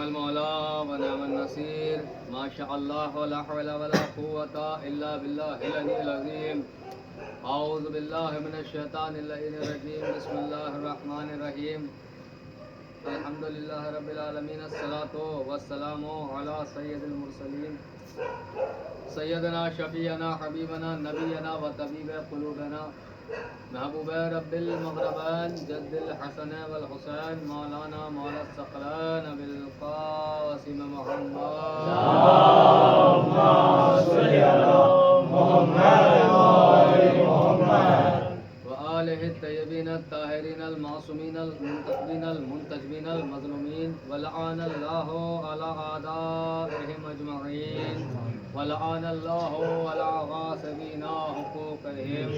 المولا ونعم النصير ما شاء الله ولا حول ولا قوة إلا بالله العلي العظيم أعوذ بالله من الشيطان اللعين الرجيم بسم الله الرحمن الرحيم الحمد لله رب العالمين الصلاة والسلام على سيد المرسلين سيدنا شفيعنا حبيبنا نبينا وطبيب قلوبنا محبوب رب المغربان جد الحسن والحسين مولانا مولا الثقلين بالقاسم محمد اللهم صل على محمد وآل محمد وآله الطيبين الطاهرين المعصومين المنتخبين المنتجبين المظلومين ولعن الله على أعدائهم أجمعين ولعن الله على غاصبين حقوقهم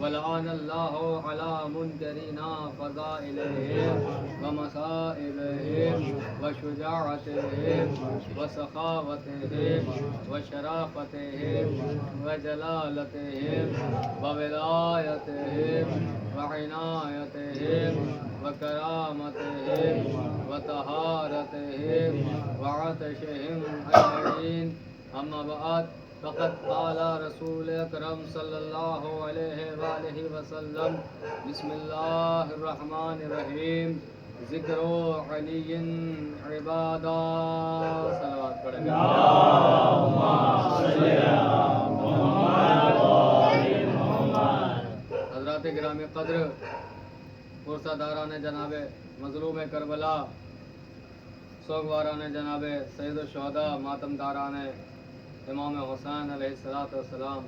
ولعن الله على منكرين فضائلهم ومصائبهم وشجاعتهم وسخاوتهم وشرافتهم وجلالتهم وولايتهم وعنايتهم وكرامتهم وطهارتهم وعطشهم أجمعين أما بعد فقد قال رسول اکرم صلی اللہ علیہ وآلہ وسلم بسم اللہ الرحمن الرحیم ذکر علی عبادہ صلوات پڑھیں گے اللهم صل على محمد وآل محمد حضرات گرامی قدر پرسہ داران جناب مظلوم کربلا سوگواران جناب سید الشہداء ماتم داران امام حسین علیہ السلام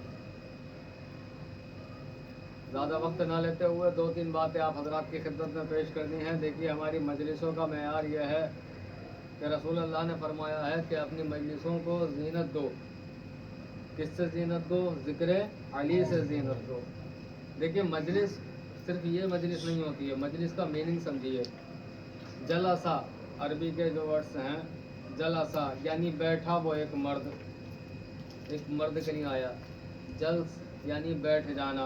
زیادہ وقت نہ لیتے ہوئے دو تین باتیں آپ حضرات کی خدمت میں پیش کرنی ہیں۔ دیکھیے ہماری مجلسوں کا معیار یہ ہے کہ رسول اللہ نے فرمایا ہے کہ اپنی مجلسوں کو زینت دو۔ کس سے زینت دو؟ ذکر علی سے زینت دو۔ دیکھیے مجلس صرف یہ مجلس نہیں ہوتی ہے، مجلس کا میننگ سمجھیے۔ جلسہ عربی کے جو ورڈس ہیں، جلسہ یعنی بیٹھا وہ ایک مرد کہیں آیا، جلس یعنی بیٹھ جانا،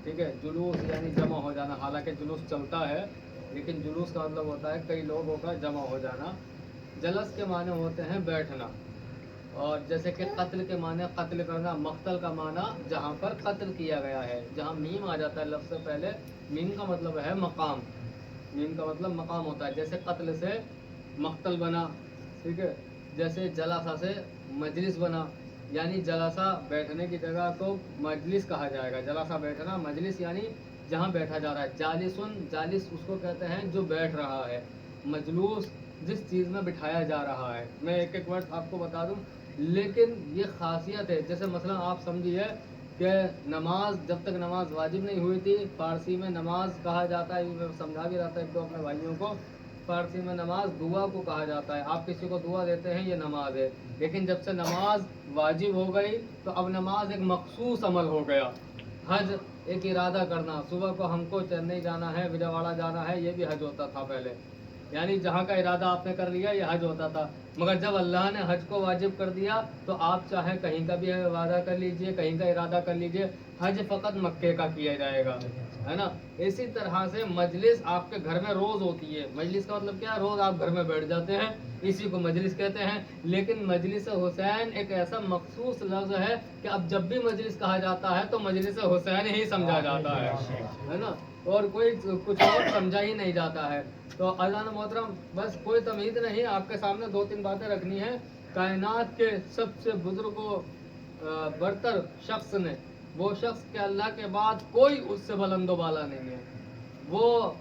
ٹھیک ہے۔ جلوس یعنی جمع ہو جانا، حالانکہ جلوس چلتا ہے لیکن جلوس کا مطلب ہوتا ہے کئی لوگوں کا جمع ہو جانا۔ جلس کے معنی ہوتے ہیں بیٹھنا، اور جیسے کہ قتل کے معنی قتل کرنا، مقتل کا معنی جہاں پر قتل کیا گیا ہے، جہاں میم آ جاتا ہے لفظ سے پہلے، میم کا مطلب ہے مقام، میم کا مطلب مقام ہوتا ہے۔ جیسے قتل سے مقتل بنا، ٹھیک ہے۔ جیسے جلسہ سے مجلس بنا، یعنی جلسہ بیٹھنے کی جگہ کو مجلس کہا جائے گا۔ جلسہ بیٹھنا، مجلس یعنی جہاں بیٹھا جا رہا ہے۔ جالسن، جالس اس کو کہتے ہیں جو بیٹھ رہا ہے، مجلوس جس چیز میں بٹھایا جا رہا ہے۔ میں ایک ایک ورڈ آپ کو بتا دوں، لیکن یہ خاصیت ہے۔ جیسے مثلا آپ سمجھیے کہ نماز، جب تک نماز واجب نہیں ہوئی تھی، فارسی میں نماز کہا جاتا ہے، میں سمجھا بھی رہا تھا ایک دو اپنے بھائیوں کو، فارسی میں نماز دعا کو کہا جاتا ہے۔ آپ کسی کو دعا دیتے ہیں، یہ نماز ہے۔ لیکن جب سے نماز واجب ہو گئی تو اب نماز ایک مخصوص عمل ہو گیا۔ حج ایک ارادہ کرنا، صبح کو ہم کو چنئی جانا ہے، وجےواڑا جانا ہے، یہ بھی حج ہوتا تھا پہلے، یعنی جہاں کا ارادہ آپ نے کر لیا یہ حج ہوتا تھا۔ مگر جب اللہ نے حج کو واجب کر دیا تو آپ چاہے کہیں کا بھی وعدہ کر لیجئے، کہیں کا ارادہ کر لیجئے، حج فقط مکے کا کیا جائے گا، ہے نا۔ اسی طرح سے مجلس آپ کے گھر میں روز ہوتی ہے۔ مجلس کا مطلب کیا ہے؟ روز آپ گھر میں بیٹھ جاتے ہیں، اسی کو مجلس کہتے ہیں۔ لیکن مجلس حسین ایک ایسا مخصوص لفظ ہے کہ اب جب بھی مجلس کہا جاتا ہے تو مجلس حسین ہی سمجھا جاتا ہے نا، اور کوئی کچھ اور سمجھا ہی نہیں جاتا ہے۔ تو اذان محترم، بس کوئی تمہید نہیں، آپ کے سامنے دو تین باتیں رکھنی ہیں۔ کائنات کے سب سے بزرگ و برتر شخص نے، وہ شخص کہ اللہ کے بعد کوئی اس سے بلند و بالا نہیں ہے، وہ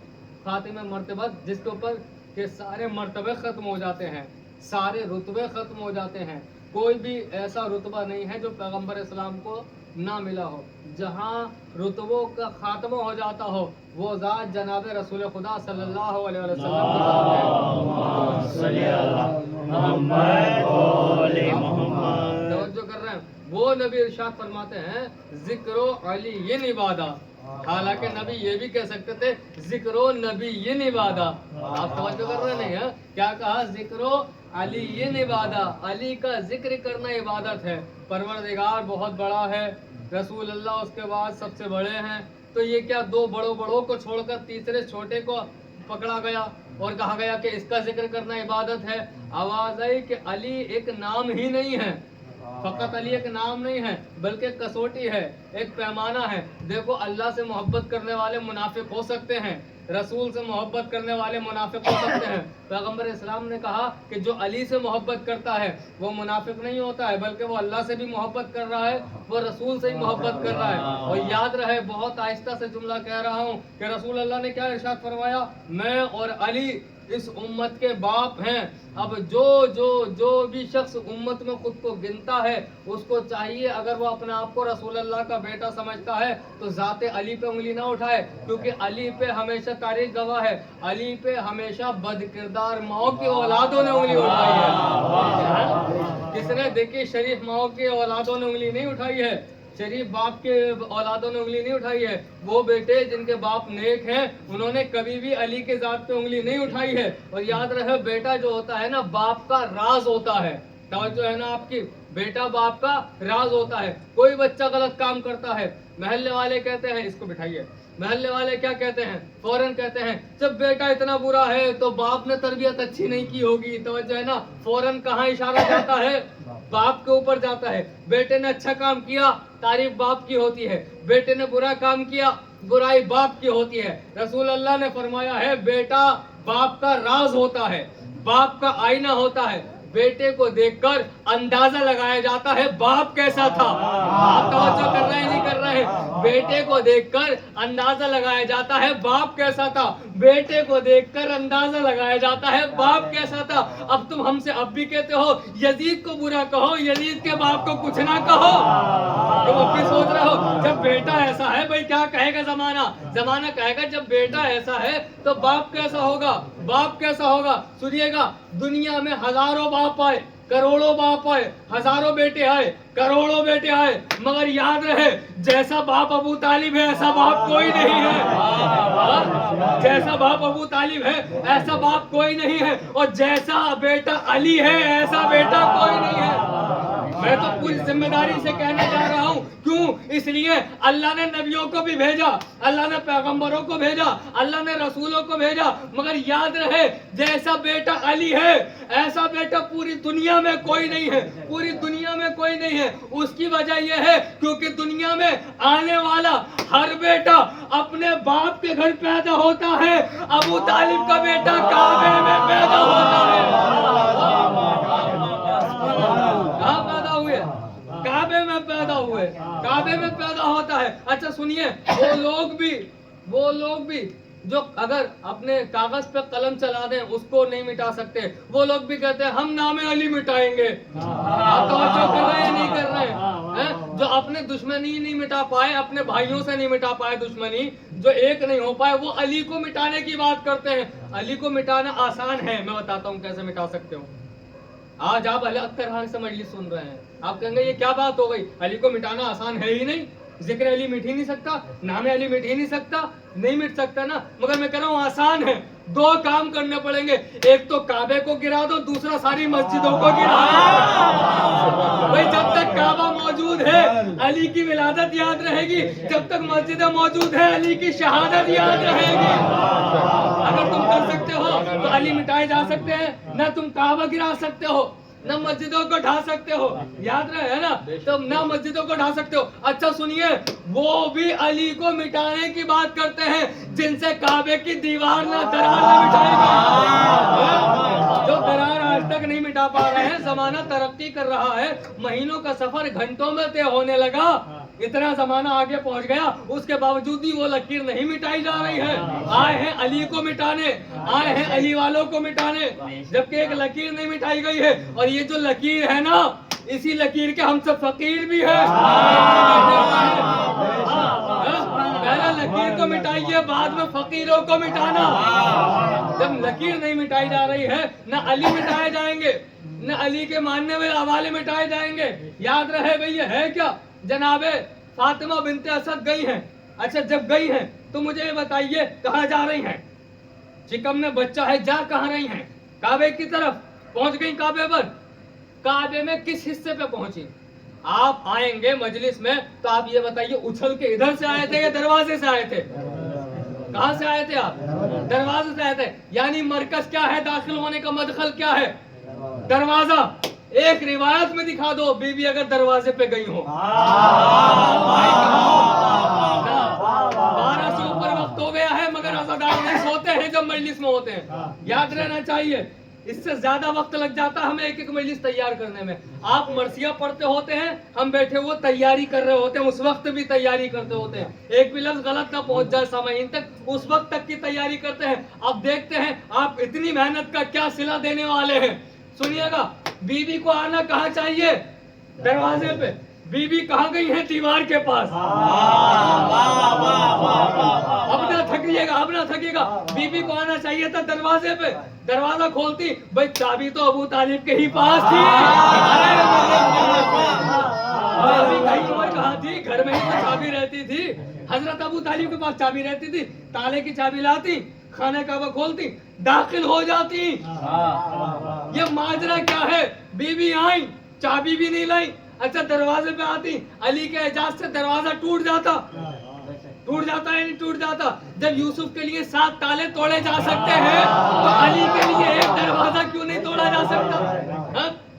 خاتم مرتبہ، جس کے اوپر کہ سارے مرتبے ختم ہو جاتے ہیں، سارے رتبے ختم ہو جاتے ہیں، کوئی بھی ایسا رتبہ نہیں ہے جو پیغمبر اسلام کو نہ ملا ہو۔ جہاں رتبوں کا خاتمہ ہو جاتا ہو وہ ذات جناب رسول خدا صلی اللہ علیہ وسلم توجہ کر رہے ہیں۔ وہ نبی ارشاد فرماتے ہیں ذکر علی عبادہ، حالانکہ نبی یہ بھی کہہ سکتے تھے ذکر نبی عبادہ۔ آپ توجہ کر رہے نہیں ہیں؟ کیا کہا؟ ذکر علی عبادہ، علی کا ذکر کرنا عبادت ہے۔ پروردگار بہت بڑا ہے، رسول اللہ اس کے بعد سب سے بڑے ہیں، تو یہ کیا دو بڑوں کو چھوڑ کر تیسرے چھوٹے کو پکڑا گیا؟ اور कहा गया कि इसका जिक्र करना इबादत है। आवाज आई कि अली एक नाम ही नहीं है, फकत अली एक नाम नहीं है बल्कि कसौटी है, एक पैमाना है। देखो अल्लाह से मोहब्बत करने वाले मुनाफिक हो सकते हैं, रसूल से मोहब्बत करने वाले मुनाफिक हो सकते हैं। पैगंबर इस्लाम ने कहा कि जो अली से मोहब्बत करता है वो मुनाफिक नहीं होता है, बल्कि वो अल्लाह से भी मोहब्बत कर रहा है, वो रसूल से ही मोहब्बत कर रहा है। और याद रहे, बहुत आहिस्ता से जुमला कह रहा हूँ कि रसूल अल्लाह ने क्या इरशाद फरमाया, मैं और अली इस उम्मत के बाप हैं। अब जो जो जो भी शख्स उम्मत में खुद को गिनता है उसको चाहिए, अगर वो अपने आप को रसूल अल्लाह का बेटा समझता है तो जाते अली पे उंगली ना उठाए, क्योंकि अली पे हमेशा तारीख गवाह है, अली पे हमेशा बदकिरदार माओ की औलादों ने उंगली उठाई है। किसने? देखिए, शरीफ माओ की औलादों ने उंगली नहीं उठाई है, शरीफ बाप के औलादों ने उंगली नहीं उठाई है। वो बेटे जिनके बाप नेक हैं उन्होंने कभी भी अली के जात पे उंगली नहीं उठाई है। और याद रहे, बेटा जो होता है ना, बाप का राज होता है। तवज्जो है ना आपकी? बेटा बाप का राज होता है। कोई बच्चा गलत काम करता है, महल्ले वाले कहते हैं इसको बिठाइए, महल्ले वाले क्या कहते हैं? फौरन कहते हैं जब बेटा इतना बुरा है तो बाप ने तरबियत अच्छी नहीं की होगी। तवज्जो है ना? फौरन कहाँ इशारा जाता है? बाप के ऊपर जाता है। बेटे ने अच्छा काम किया, तारीफ बाप की होती है, बेटे ने बुरा काम किया, बुराई बाप की होती है। रसूल अल्लाह ने फरमाया है, बेटा बाप का राज होता है, बाप का आईना होता है। बेटे को देखकर अंदाजा लगाया जाता है बाप कैसा था। आप तवज्जो कर रहे हैं नहीं कर रहे हैं? बेटे को देखकर अंदाजा लगाया जाता है बाप कैसा था, बेटे को देखकर अंदाजा लगाया जाता है बाप कैसा था। अब तुम हमसे अब भी कहते हो यजीद को बुरा कहो, यजीद के बाप को कुछ ना कहो। तुम अब भी सोच रहे हो जब बेटा ऐसा है, भाई क्या कहेगा जमाना? जमाना कहेगा जब बेटा ऐसा है तो बाप कैसा होगा, बाप कैसा होगा। सुनिएगा, दुनिया में हजारों बाप आए, करोड़ों बाप आए, हजारों बेटे आए, करोड़ों बेटे आए, मगर याद रहे, जैसा बाप अबू तालिब है ऐसा बाप कोई नहीं है। जैसा बाप अबू तालिब है ऐसा बाप कोई नहीं है, और जैसा बेटा अली है ऐसा बेटा कोई नहीं है। मैं तो पूरी जिम्मेदारी से कहने जा रहा हूँ। क्यों? इसलिए अल्लाह ने नबियों को भी भेजा, अल्लाह ने पैगंबरों को भेजा, अल्लाह ने रसूलों को भेजा, मगर याद रहे, जैसा बेटा अली है ऐसा बेटा पूरी दुनिया में कोई नहीं है, पूरी दुनिया में कोई नहीं है। उसकी वजह यह है क्योंकि दुनिया में आने वाला हर बेटा अपने बाप के घर पैदा होता है। अबू तालिब का बेटा काबे में पैदा होता है। काबे में पैदा हुए, काबे में पैदा होता है। अच्छा सुनिए, वो लोग भी जो अगर अपने कागज पे कलम चला दें उसको नहीं मिटा सकते, वो लोग भी कहते हैं हम नामे अली मिटाएंगे। आप तवज्जो कर रहे हैं नहीं कर रहे हैं? जो अपने दुश्मनी नहीं मिटा पाए, अपने भाइयों से नहीं मिटा पाए दुश्मनी, जो एक नहीं हो पाए, वो अली को मिटाने की बात करते हैं। अली को मिटाना आसान है, मैं बताता हूँ कैसे मिटा सकते हो। आज आप अली अख्तर खान से मजलिस सुन रहे हैं, आप कहेंगे ये क्या बात हो गई, अली को मिटाना आसान है ही नहीं, जिक्र अली मिट ही नहीं सकता, नाम अली मिट ही नहीं सकता, नहीं मिट सकता ना। मगर मैं कह रहा हूँ आसान है, दो काम करने पड़ेंगे, एक तो काबे को गिरा दो, दूसरा सारी मस्जिदों को गिरा दो। भाई जब तक काबा मौजूद है अली की विलादत याद रहेगी, जब तक मस्जिदें मौजूद है अली की शहादत याद रहेगी। अगर तुम कर सकते हो तो अली मिटाए जा सकते हैं, ना तुम काबा गिरा सकते हो, ना मस्जिदों को ढा सकते हो, याद रहे है ना, तो ना मस्जिदों को ढा सकते हो। अच्छा सुनिए, वो भी अली को मिटाने की बात करते हैं जिनसे काबे की दीवार ना दरार ना मिटाई गई, जो दरार आज तक नहीं मिटा पा रहे हैं। जमाना तरक्की कर रहा है, महीनों का सफर घंटों में तय होने लगा, इतना जमाना आगे पहुंच गया, उसके बावजूद भी वो लकीर नहीं मिटाई जा रही है। आए हैं अली को मिटाने, आए हैं अली वालों को मिटाने, जबकि एक लकीर नहीं मिटाई गई है। और ये जो लकीर है ना, इसी लकीर के हम सब फकीर भी है। पहले लकीर को मिटाइए, बाद में फकीरों को मिटाना। जब लकीर नहीं मिटाई जा रही है, न अली मिटाए जाएंगे, न अली के मानने वाले हवाले मिटाए जाएंगे। याद रहे भैया, है क्या जनाबे फातिमा बिनते असद गई हैं। अच्छा जब गई हैं तो मुझे ये बताइए कहाँ जा रही हैं? चिकम में बच्चा है, जा कहाँ रही हैं? काबे की तरफ पहुंच गई। काबे पर, काबे में किस हिस्से पे पहुंची? आप आएंगे मजलिस में तो आप ये बताइए उछल के इधर से आए थे या दरवाजे से आए थे? کہاں سے آئے تھے آپ؟ دروازے سے آئے تھے. یعنی مرکز کیا ہے؟ داخل ہونے کا مدخل کیا ہے؟ دروازہ. ایک روایت میں دکھا دو بی بی اگر دروازے پہ گئی ہو. 12 سے اوپر وقت ہو گیا ہے مگر عزادار نہیں سوتے ہیں جب مجلس میں ہوتے ہیں. یاد رہنا چاہیے. اس سے زیادہ وقت لگ جاتا ہے ہمیں ایک ایک مجلس تیار کرنے میں. آپ مرثیہ پڑھتے ہوتے ہیں, ہم بیٹھے ہوئے تیاری کر رہے ہوتے ہیں, اس وقت بھی تیاری کرتے ہوتے ہیں. ایک بھی لفظ غلط نہ پہنچ جائے سامعین تک, اس وقت تک کی تیاری کرتے ہیں. اب دیکھتے ہیں آپ اتنی محنت کا کیا صلہ دینے والے ہیں. سنیے گا, بی بی کو آنا کہاں چاہیے؟ دروازے پہ. بی بی کہاں گئی ہے؟ دیوار کے پاس. اب نہ تھکیے گا, اب نہ تھکیے گا. بی بی کو آنا چاہیے تھا دروازے پہ. دروازہ کھولتی, بھائی چابی تو ابو طالب کے ہی پاس تھی. کہاں تھی؟ گھر میں ہی تو چابی رہتی تھی. حضرت ابو طالب کے پاس چابی رہتی تھی. تالے کی چابی لاتی, خانہ کعبہ کھولتی, داخل ہو جاتی. یہ ماجرا کیا ہے؟ بی بی آئی, چابی بھی نہیں لائی. اچھا دروازے پہ آتی, علی کے اعجاز سے دروازہ ٹوٹ جاتا. ٹوٹ جاتا ہے نہیں ٹوٹ جاتا. جب یوسف کے لیے 7 تالے توڑے جا سکتے ہیں تو علی کے لیے ایک دروازہ کیوں نہیں توڑا جا سکتا؟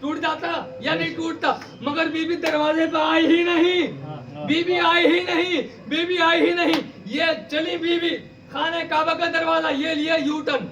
ٹوٹ جاتا یا نہیں ٹوٹتا؟ مگر بی بی دروازے پہ آئی ہی نہیں. بی بی آئی ہی نہیں. بی بی آئی ہی نہیں. یہ چلی بی بی, خانہ کعبہ کا دروازہ یہ لیا یو ٹرن,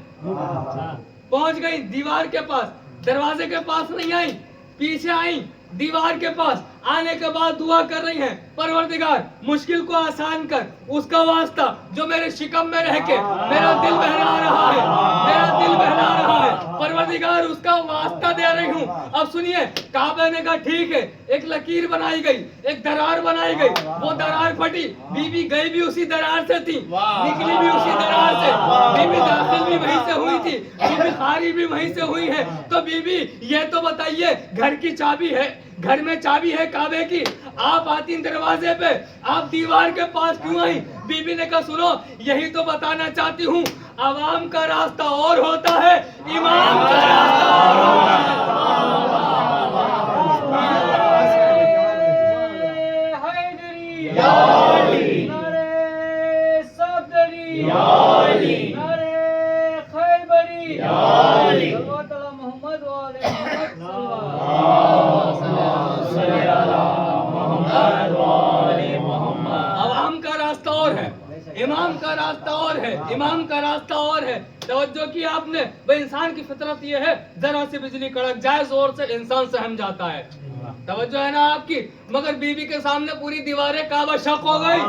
پہنچ گئی دیوار کے پاس. دروازے کے پاس نہیں آئی, پیچھے آئی دیوار کے پاس. آنے کے بعد دعا کر رہی ہیں, پروردگار مشکل کو آسان کر. اس کا واسطہ جو میرے شکم میں رہ کے میرا دل بہلا رہا ہے, میرا دل بہلا رہا ہے, پروردگار اس کا واسطہ دے رہی ہوں. اب سنیے, کعبہ نے کہا ٹھیک ہے. ایک لکیر بنائی گئی, ایک درار بنائی گئی. وہ درار پھٹی, بی بی گئی بھی اسی درار سے تھی, نکلی بھی اسی درار سے. بی بی داخل بھی وہیں سے ہوئی تھی, بی بی خارج بھی وہیں سے ہوئی ہے. تو بی بی یہ تو بتائیے, گھر کی چابی ہے, گھر میں چابی ہے کعبے کی, آپ آتی دروازے پہ, آپ دیوار کے پاس کیوں آئی؟ بی بی نے کہا سنو, یہی تو بتانا چاہتی ہوں, عوام کا راستہ اور ہوتا ہے, امام کا راستہ اور ہوتا ہے. عوام کا راستہ اور ہے, امام کا راستہ اور ہے, امام کا راستہ اور ہے. توجہ کی آپ نے؟ بھائی انسان کی فطرت یہ ہے, ذرا سی بجلی کڑک جائے زور سے انسان سہم جاتا ہے. توجہ ہے نا آپ کی؟ مگر بی بی کے سامنے پوری دیواریں کعبہ شق ہو گئی.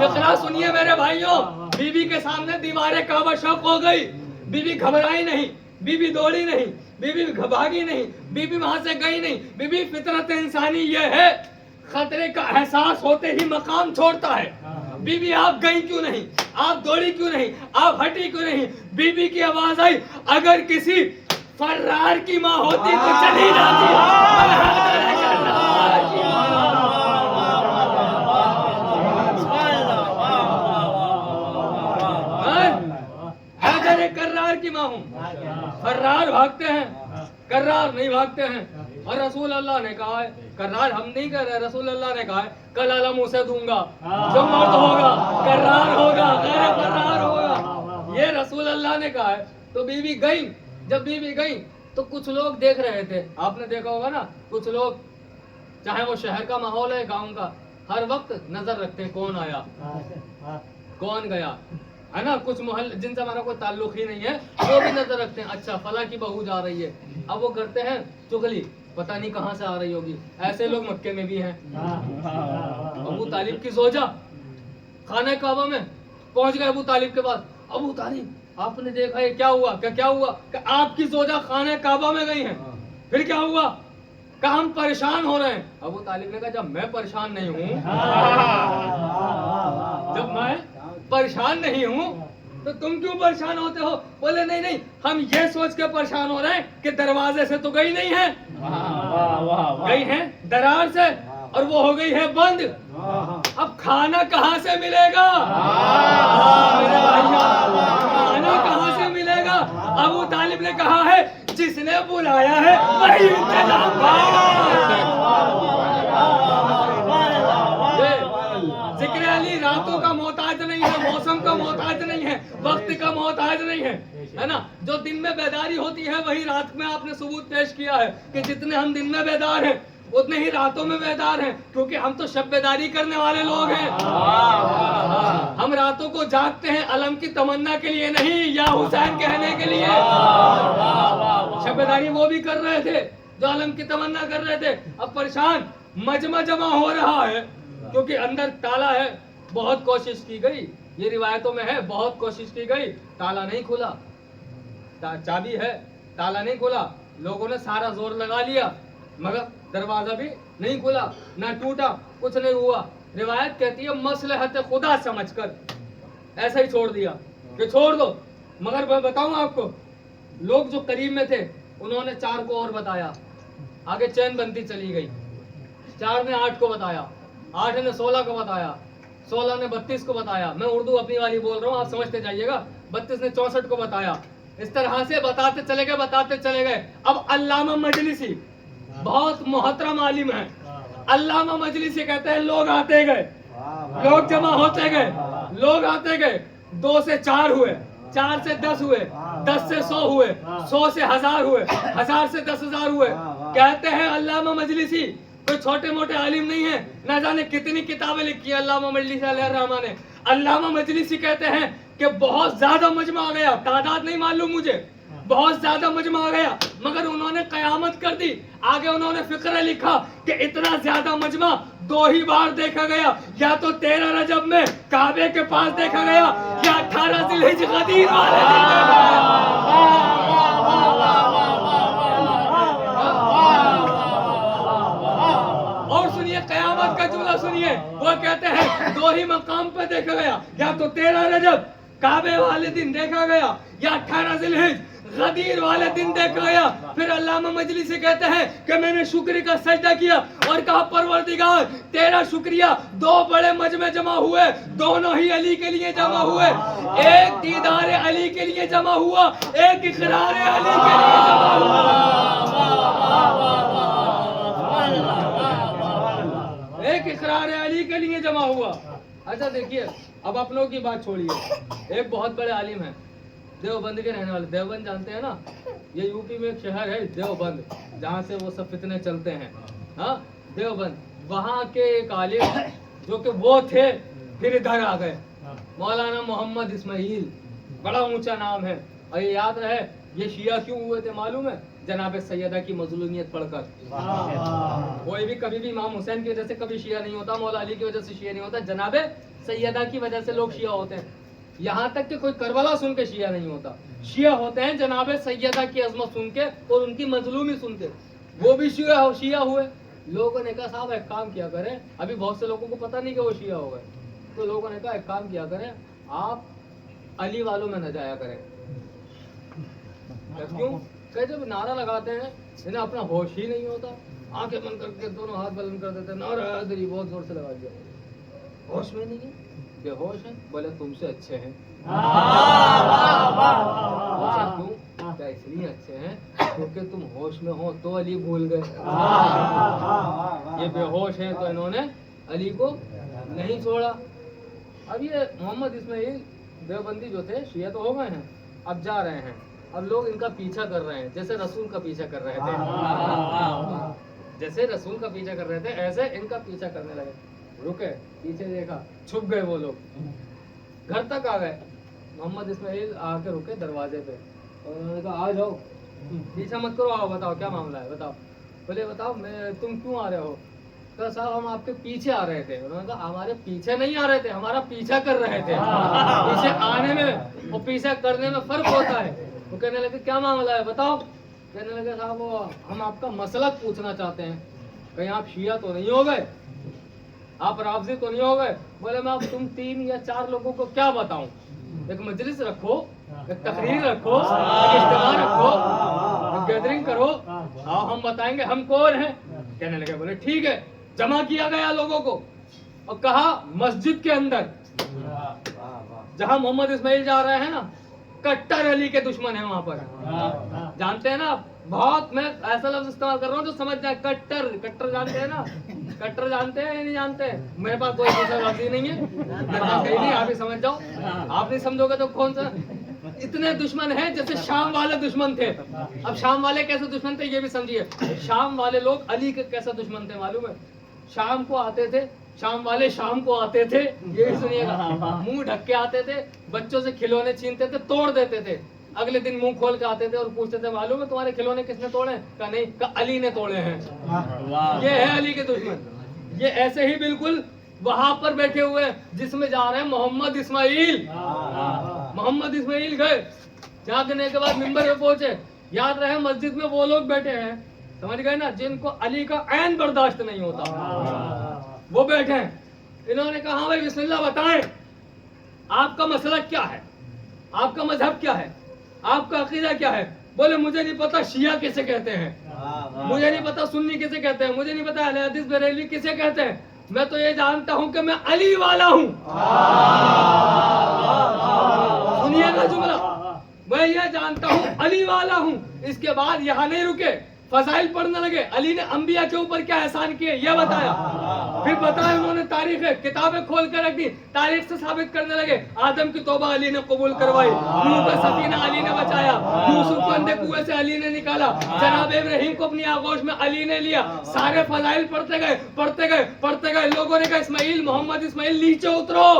فقرہ سنیے میرے بھائیوں, بی بی کے سامنے دیواریں کعبہ شق ہو گئی. بی بی گھبرائی نہیں, بی بی دوڑی نہیں, بی بی بھاگی نہیں, بی بی وہاں سے گئی نہیں. بی بی فطرت انسانی یہ ہے, خطرے کا احساس ہوتے ہی مقام چھوڑتا ہے. بی بی آپ گئی کیوں نہیں, آپ دوڑی کیوں نہیں, آپ ہٹی کیوں نہیں؟ بی بی کی آواز آئی, اگر کسی فرار کی ماں ہوتی تو چلی جاتی. حیدر کرار کی ماں ہوں. فرار بھاگتے ہیں, کرار نہیں بھاگتے ہیں. اور رسول اللہ نے کہا ہے, کرار ہم نہیں کر رہے, رسول اللہ نے کہا ہے کل علم اسے دوں گا, جو مرد ہوگا کرار ہوگا, غیر فرار ہوگا. یہ رسول اللہ نے کہا ہے. تو بی بی گئی. جب بی بی گئی تو کچھ لوگ دیکھ رہے تھے, آپ نے دیکھا ہوگا نا, کچھ لوگ چاہے وہ شہر کا ماحول ہے گاؤں کا, ہر وقت نظر رکھتے ہیں کون آیا کون گیا, ہے نا. کچھ محل جن سے ہمارا کوئی تعلق ہی نہیں ہے وہ بھی نظر رکھتے ہیں, اچھا فلاں کی بہو جا رہی ہے. اب وہ کرتے ہیں چغلی, پتہ نہیں کہاں سے آ رہی ہوگی. ایسے لوگ مکے میں بھی ہیں. ابو طالب کی زوجہ خانہ کعبہ میں پہنچ گئے ابو طالب کے پاس. ابو طالب آپ نے دیکھا یہ کیا ہوا؟ کیا ہوا؟ کہ آپ کی زوجہ خانہ کعبہ میں گئی ہیں. پھر کیا ہوا؟ کہ ہم پریشان ہو رہے ہیں. ابو طالب نے کہا جب میں پریشان نہیں ہوں, جب میں پریشان نہیں ہوں تو تم کیوں پریشان ہوتے ہو؟ بولے نہیں نہیں, ہم یہ سوچ کے پریشان ہو رہے ہیں کہ دروازے سے تو گئی نہیں ہے, گئی ہیں درار سے, اور وہ ہو گئی ہے بند. اب کھانا کہاں سے ملے گا؟ کھانا کہاں سے ملے گا؟ ابو طالب نے کہا ہے جس نے بلایا ہے وہی انتظام کرے گا. ذکر علی راتوں کا محتاج نہیں मौसम का मोहताज नहीं है, वक्त का मोहताज नहीं है ना। जो दिन में बेदारी होती है वही रात में आपने सबूत पेश किया है कि जितने हम दिन में बेदार हैं उतने ही रातों में बेदार हैं, क्योंकि हम तो शब बेदारी करने वाले लोग हैं। हम रातों को जागते हैं अलम की तमन्ना के लिए नहीं, या हुसैन कहने के लिए। शब बेदारी वो भी कर रहे थे जो अलम की तमन्ना कर रहे थे। अब परेशान मजमा जमा हो रहा है क्योंकि अंदर ताला है। बहुत कोशिश की गई, ये रिवायतों में है, बहुत कोशिश की गई, ताला नहीं खुला। चाबी है, ताला नहीं खुला। लोगों ने सारा जोर लगा लिया मगर दरवाजा भी नहीं खुला, ना टूटा, कुछ नहीं हुआ। रिवायत कहती है मसलहत खुदा समझकर ऐसा ही छोड़ दिया कि छोड़ दो। मगर मैं बताऊं आपको, लोग जो करीब में थे उन्होंने 4 को और बताया, आगे चैन बनती चली गई। 4 ने 8 को बताया, 8 ने 16 को बताया, 16 ने 32 को बताया। मैं उर्दू अपनी वाली बोल रहा हूँ, आप समझते जाइएगा। 32 ने 64 को बताया। इस तरह से बताते चले गए, बताते चले गए। अब अल्लामा मजलिसी बहुत मोहतरम आलिम है। अल्लामा मजलिसी कहते हैं लोग आते गए, लोग जमा होते गए, लोग आते गए। 2 से 4 हुए, 4 से 10 हुए, 10 से 100 हुए, 100 से 1000 हुए, 1000 से 10,000 हुए। कहते हैं अल्लामा मजलिसी कोई छोटे मोटे आलिम नहीं है, ना जाने कितनी किताबें लिखी है अल्लामा मजलिसी अलैहिर्रहमान ने। अल्लामा मजलिसी कहते हैं कि बहुत ज्यादा मजमा आ गया, तादाद नहीं मालूम मुझे, बहुत ज्यादा मजमा आ गया, मगर उन्होंने कयामत कर दी। आगे उन्होंने फिक्र लिखा कि इतना ज्यादा मजमा 2 ही बार देखा गया, या तो 13 रजब में काबे के पास देखा गया, या 18 जिलहिज गदीर वाले दिन देखा गया। और सुनिए कयामत का जुमला सुनिए, वो कहते हैं 2 ही मकाम पे देखा गया, या तो 13 रजब काबे वाले दिन देखा गया, या 18 जिलहिज गदीर वाले दिन देखा गया। फिर अल्लामा मजलिसी कहते हैं कि मैंने शुक्र का सजदा किया और कहा परवरदिगार तेरा शुक्रिया, 2 बड़े मजमे जमा हुए, दोनों ही अली के लिए जमा हुए। एक दीदार अली के लिए जमा हुआ, एक इकरार अली के लिए जमा हुआ, एक इकरार अली के लिए जमा हुआ। अच्छा देखिए, अब अपनों की बात छोड़िए। एक बहुत बड़े आलिम है, देवबंद के रहने वाले। देवबंद जानते हैं ना, ये यूपी में एक शहर है देवबंद, जहाँ से वो सब फितने चलते हैं। हाँ, देवबंद, वहाँ के एक आलिम जो कि वो थे फिर इधर आ गए, मौलाना मोहम्मद इस्माइल, बड़ा ऊंचा नाम है। और ये याद रहे ये शिया क्यों हुए थे मालूम है? जनाब सैयदा की मजलूमियत पढ़कर। कोई भी कभी भी इमाम हुसैन की वजह से कभी शिया नहीं होता, मौला अली की वजह से शिया नहीं होता, जनाब सैयदा की वजह से लोग शिया होते हैं। यहाँ तक कि कोई करबला सुन के शिया नहीं होता, शिया होते हैं जनाब सैयदा की अजमत सुन के और उनकी मजलूमी सुन के, वो भी शिया हुए। लोगों ने कहा साहब एक काम किया करें, अभी बहुत से लोगों को पता नहीं कि वो शिया हो गए, तो लोगों ने कहा एक काम किया करें, आप अली वालों में न जाया करें। क्यों? कहे जब नारा लगाते हैं इन्हें अपना होश ही नहीं होता, आंखें बंद करके दोनों हाथ बुलंद कर देते हैं, नारा हैदरी बहुत जोर से लगा दिया, होश में नहीं है, बेहोश है। बोले तुमसे अच्छे हैं। क्यों? क्या इसलिए अच्छे हैं क्योंकि तुम होश में हो तो अली भूल गए, ये बेहोश हैं तो इन्होंने अली को नहीं छोड़ा। अब ये मोहम्मद इस्माइल देवबंदी जो थे शिया तो हो गए हैं, अब जा रहे हैं, अब लोग इनका पीछा कर रहे हैं, जैसे रसूल का पीछा कर रहे थे, जैसे रसूल का पीछा कर रहे थे ऐसे इनका पीछा करने लगे। रुके, पीछे देखा, छुप गए वो लोग, घर तक आ गए। मोहम्मद इस्माइल आके रुके दरवाजे पे और उन्होंने कहा आ जाओ, पीछा मत करो, आओ बताओ क्या मामला है, बताओ। बोले बताओ मैं तुम क्यों आ रहे हो? कहा साहब हम आपके पीछे आ रहे थे। उन्होंने कहा हमारे पीछे नहीं आ रहे थे, हमारा पीछा कर रहे थे। पीछे आने में और पीछा करने में फर्क होता है। वो कहने लगे क्या मामला है बताओ। कहने लगे साहब वो हम आपका मसलक पूछना चाहते हैं, कहीं आप शिया तो नहीं हो गए, आप राफजी तो नहीं हो गए? बोले मैं अब तुम 3 या 4 लोगों को क्या बताऊं, एक मजलिस रखो, एक तकरीर रखो, एक इज्तिमा रखो, एक गैदरिंग करो, आओ हम बताएंगे हम कौन हैं। कहने लगे बोले ठीक है। जमा किया गया लोगों को और कहा मस्जिद के अंदर जहां मोहम्मद इस्माइल जा रहे हैं ना, कट्टर अली के दुश्मन है वहां पर, जानते हैं ना आप, बहुत मैं ऐसा लफ्ज इस्तेमाल कर रहा हूँ जो समझ जाए, कट्टर, कट्टर जानते हैं ना, कट्टर जानते हैं या नहीं जानते हैं? मेरे पास कोई दूसरा लफ्ज ही नहीं है, मेरे पास कहीं नहीं, आप ही समझ जाओ। आप नहीं समझोगे तो कौन सा? इतने दुश्मन हैं जैसे शाम वाले दुश्मन थे। अब शाम वाले कैसे दुश्मन थे ये भी समझिए। शाम वाले लोग अली के कैसे दुश्मन थे मालूम है? शाम को आते थे, शाम वाले शाम को आते थे, ये भी सुनिएगा, मुंह ढक के आते थे, बच्चों से खिलौने छीनते थे, तोड़ देते थे। अगले दिन मुंह खोल के आते थे और पूछते थे मालूम है तुम्हारे खिलौने किसने तोड़े? कहा नहीं, कहा अली ने तोड़े हैं। ये है अली के दुश्मन। ये ऐसे ही बिल्कुल वहां पर बैठे हुए हैं जिसमें जा रहे हैं मोहम्मद इस्माइल। मोहम्मद इस्माइल गए, जागने के बाद मिंबर पे पहुंचे, याद रहे मस्जिद में वो लोग बैठे हैं, समझ गए ना, जिनको अली का ऐन बर्दाश्त नहीं होता, वो बैठे हैं। इन्होंने कहा भाई बिस्मिल्लाह बताएं आपका मसला क्या है, आपका मजहब क्या है, आपका अकीदा क्या है? बोले मुझे नहीं पता शिया किसे कहते हैं, मुझे नहीं पता सुन्नी किसे कहते हैं, मुझे नहीं पता अहले हदीस बरेलवी किसे कहते हैं, मैं तो ये जानता हूं कि मैं अली वाला हूं। सुनिएगा जुमला, मैं ये जानता हूं अली वाला हूं। इसके बाद यहाँ नहीं रुके, फजाइल पढ़ने लगे, अली ने अंबिया के ऊपर क्या एहसान किए ये बताया, फिर बताया उन्होंने तारीख किताबें खोल कर रख दी, तारीख से साबित करने लगे आदम की तौबा अली ने कबूल करवाई, नूह का सफीना अली ने बचाया, यूसुफ को अंधे कुएं से अली ने निकाला, जनाब इब्राहिम को अपनी आगोश में अली ने लिया। सारे फजाइल पढ़ते गए पढ़ते गए पढ़ते गए। लोगों ने कहा इस्माइल, मोहम्मद इस्माइल नीचे उतरो,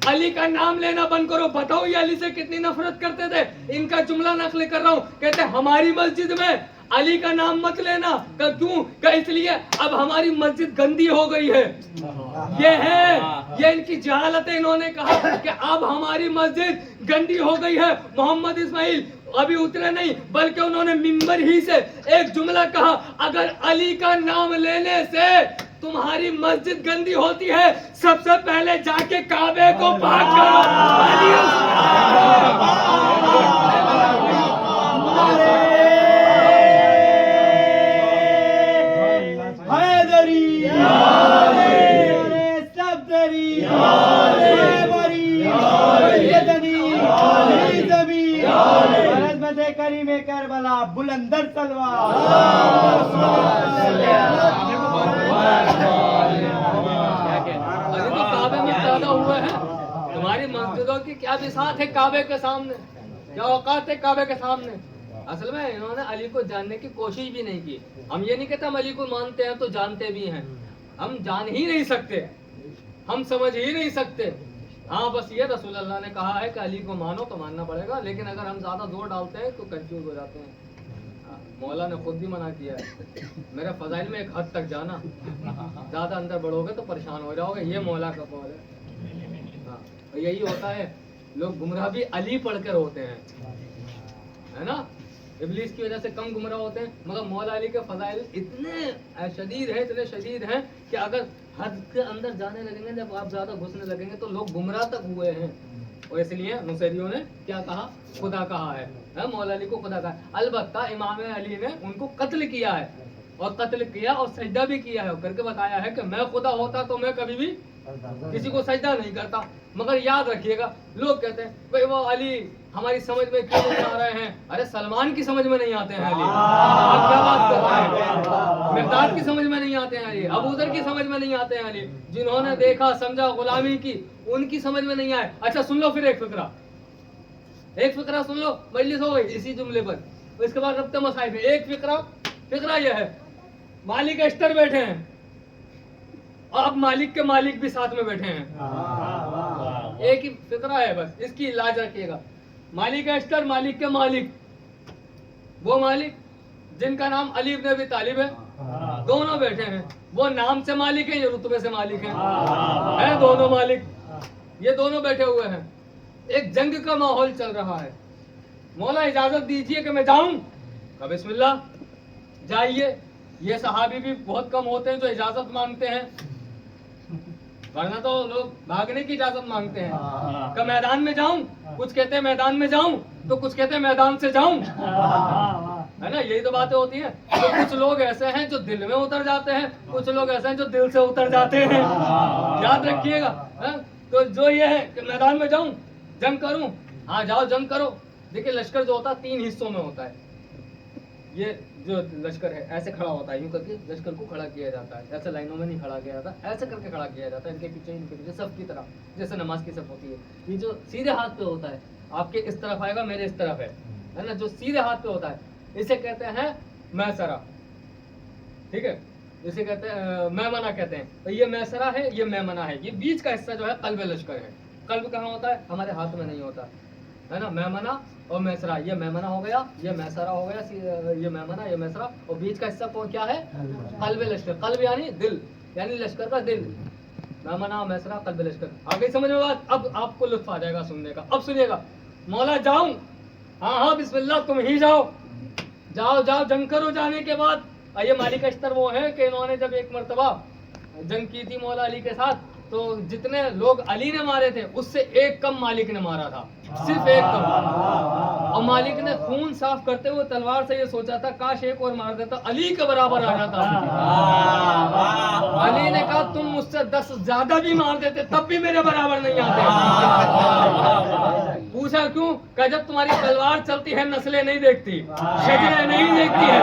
अली का नाम लेना बंद करो। बताओ ये अली से कितनी नफरत करते थे। इनका जुमला नकल कर रहा हूँ, कहते हमारी मस्जिद में अली का नाम मत लेना। का क्यों? का इसलिए अब हमारी मस्जिद गंदी हो गई है। ये है, ये इनकी जहालत है। इन्होंने कहा कि अब हमारी मस्जिद गंदी हो गई है। मोहम्मद इस्माइल अभी उतरे नहीं, बल्कि उन्होंने मिंबर ही से एक जुमला कहा, अगर अली का नाम लेने से तुम्हारी मस्जिद गंदी होती है, सबसे पहले जाके काबे को पाक करो। करीम करबला बुलंदर तलवार। अभी तो काबे में पैदा हुए हैं, तुम्हारी मस्जिदों की क्या बिसात है काबे के सामने, क्या औकात है काबे के सामने। असल में इन्होंने अली को जानने की कोशिश भी नहीं की। हम ये नहीं कहते हम अली को मानते हैं तो जानते भी हैं, हम जान ही नहीं सकते, हम समझ ही नहीं सकते। हाँ बस ये रसूल अल्लाह ने कहा है कि अली को मानो तो मानना पड़ेगा, लेकिन अगर हम ज्यादा जोर डालते हैं तो कंफ्यूज हो जाते हैं। मौला ने खुद भी मना किया है, मेरे फजाइल में एक हद तक जाना, ज्यादा अंदर बढ़ोगे तो परेशान हो जाओगे, ये मौला का कौल है। हाँ तो यही होता है, लोग गुमराह भी अली पढ़कर होते हैं, है ना। इब्लीस की वजह से कम गुमराह होते हैं, मगर मौला अली के फजाइल इतने शदीद हैं, इतने शदीद हैं कि अगर हद के अंदर जाने लगेंगे, जब आप ज्यादा घुसने लगेंगे तो लोग गुमराह तक हुए हैं। और इसलिए नुसैरियों ने क्या कहा? खुदा कहा है, मौला अली को खुदा कहा है। अलबत्ता इमाम अली ने उनको कत्ल किया है, और कत्ल किया और सजदा भी किया है, करके बताया है कि मैं खुदा होता तो मैं कभी भी किसी को सजदा नहीं करता। मगर याद रखिएगा, लोग कहते हैं भाई वो अली हमारी समझ में क्यों नहीं आ रहे हैं। अरे सलमान की समझ में नहीं आते हैं अली, आप क्या बात कर रहे हैं। मिर्दाद की समझ में नहीं आते हैं अली, अबू ज़र की समझ में नहीं आते हैं अली, जिन्होंने देखा समझा गुलामी की, उनकी समझ में नहीं आए। अच्छा सुन लो फिर एक फिक्रा सुन लो, मजलिस हो गई इसी जुमले पर। इसके बाद रब्ते मसाइल में एक फिक्रा यह है, मालिक अश्तर बैठे हैं और अब मालिक के मालिक भी साथ में बैठे हैं। एक ही फिक्रा है बस, इसकी इलाज रखिएगा। मालिक अश्तर, मालिक के मालिक, वो मालिक जिनका नाम अली इब्न अबी तालिब है, दोनों बैठे हैं। वो नाम से मालिक है, ये रुतबे से मालिक है दोनों मालिक, ये दोनों बैठे हुए हैं। एक जंग का माहौल चल रहा है। मौला इजाजत दीजिए कि मैं जाऊं? कहा बिस्मिल्लाह जाइए। ये सहाबी भी बहुत कम होते हैं जो इजाजत मांगते हैं, वरना तो लोग भागने की इजाजत मांगते हैं। कि मैदान में जाऊं, कुछ कहते हैं मैदान में जाऊं, तो कुछ कहते हैं मैदान से जाऊं, है ना। यही तो बातें होती हैं। तो कुछ लोग ऐसे हैं जो दिल में उतर जाते हैं, कुछ लोग ऐसे हैं जो दिल से उतर जाते हैं, याद रखिएगा। तो जो ये है कि मैदान में जाऊं, जंग करूं, हाँ जाओ जंग करो। देखिए लश्कर जो होता है 3 हिस्सों में होता है। ये जो लश्कर है ऐसे खड़ा होता है, यूं करके लश्कर को खड़ा किया जाता है, ऐसे लाइनों में नहीं खड़ा किया जाता, ऐसे करके खड़ा किया जाता है, इनके पीछे सब की तरह, जैसे नमाज की सब होती है। ये जो सीधे हाथ पे होता है, आपके इस तरफ आएगा, मेरे इस तरफ है ना, जो सीधे हाथ पे होता है इसे कहते हैं मैसरा, ठीक है, इसे कहते हैं मैमना कहते हैं। तो ये मैसरा है, ये मैमना है, ये बीच का हिस्सा जो है कल्ब लश्कर है। कल्ब कहाँ होता है? हमारे हाथ में नहीं होता है ना, मैमना और मैसरा, ये मैमना हो गया, ये मैसरा हो गया, ये मैमना, ये मैसरा, और बीच का हिस्सा कौन क्या है? कल्ब लश्कर। कल्ब यानी दिल, यानी लश्कर का दिल, मैमना मैसरा कल्ब लश्कर। आगे समझ में बात? अब आपको लुत्फ आ जाएगा सुनने का। अब सुनिएगा, मौला जाऊं? हाँ हाँ बिस्मिल्लाह, तुम ही जाओ, जाओ जाओ, जंग करो। जाने के बाद ये मालिक अश्तर वो है कि इन्होंने जब एक मर्तबा जंग की थी मौला अली के साथ, तो जितने लोग अली ने मारे थे उससे एक कम मालिक ने मारा था, सिर्फ एक कम। और मालिक ने खून साफ करते हुए तलवार से ये सोचा था काश एक और मार देता, अली के बराबर आ जाता। अली ने कहा तुम मुझसे 10 ज्यादा भी मार देते तब भी मेरे बराबर नहीं आते। पूछा क्यों? कहा जब तुम्हारी तलवार चलती है नस्लें नहीं देखती, शजरे नहीं देखती है,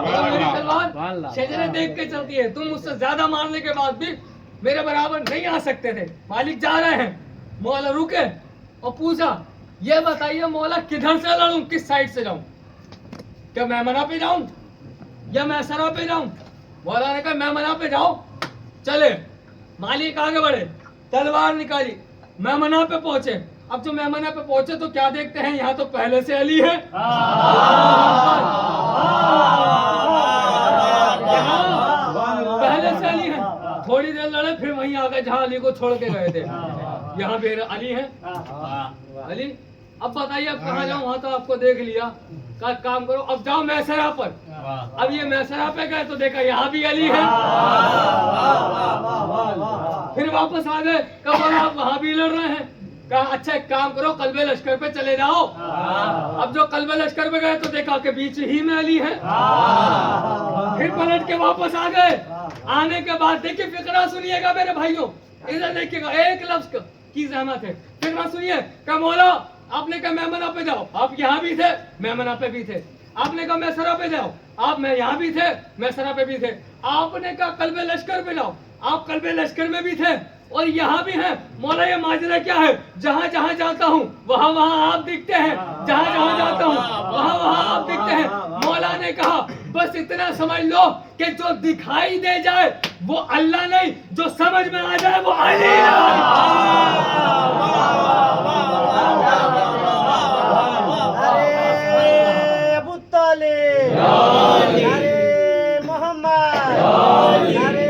तो मेरी तलवार शजरे देख के चलती है, तुम मुझसे ज्यादा मारने के बाद भी मेरे बराबर नहीं आ सकते थे। मालिक जा रहे हैं, मौला रुके और पूछा ये बताइए मौला किधर से लड़ूं, किस साइड से जाऊं, क्या मैमना पे जाऊं या मैसरा पे जाऊं? मौला ने कहा मैमना पे जाओ। चले, मालिक आगे बढ़े, तलवार निकाली, मैमना पे पहुंचे। अब जो मैमना पे पहुंचे तो क्या देखते हैं, यहाँ तो पहले से अली है, पहले से अली है। थोड़ी देर लड़े, फिर वहीं आ गए जहाँ अली को छोड़ के गए थे, यहाँ भी अली है, अली। अब बताइए अब कहाँ जाऊँ, वहां तो आपको देख लिया, का काम करो अब जाओ मैसरा पर। अब ये मैसरा पे गए तो देखा यहाँ भी अली है, फिर वापस आ गए, कब आप वहां भी लड़ रहे हैं, कहा अच्छा एक काम करो कल्बे लश्कर पे चले जाओ। अब जो कल्बे लश्कर पे गए तो देखा कि बीच ही में अली है, फिर पलट के वापस आ गए। आने के बाद देखिए फिक्रा सुनिएगा मेरे भाइयों, इधर देखिएगा, एक लफ्ज की जहमत है, फिक्रा सुनिए। कहा मौला आपने कहा मैमना पे जाओ, आप यहाँ भी थे, मैमना पे भी थे। आपने कहा मैसरा पे जाओ, आप मैं यहाँ भी थे, मैसरा पे भी थे। आपने कहा कल्बे लश्कर पे जाओ, आप कल्बे लश्कर में भी थे और यहाँ भी हैं। मौला ये माजरा क्या है? जहाँ जहाँ जाता हूँ वहाँ वहाँ आप दिखते हैं, जहाँ जहाँ जाता हूँ वहाँ वहाँ आप दिखते हैं। मौला ने कहा बस इतना समझ लो कि जो दिखाई दे जाए वो अल्लाह नहीं, जो समझ में आ जाए वो अली अरे अबू तालिब, अरे मोहम्मद, अरे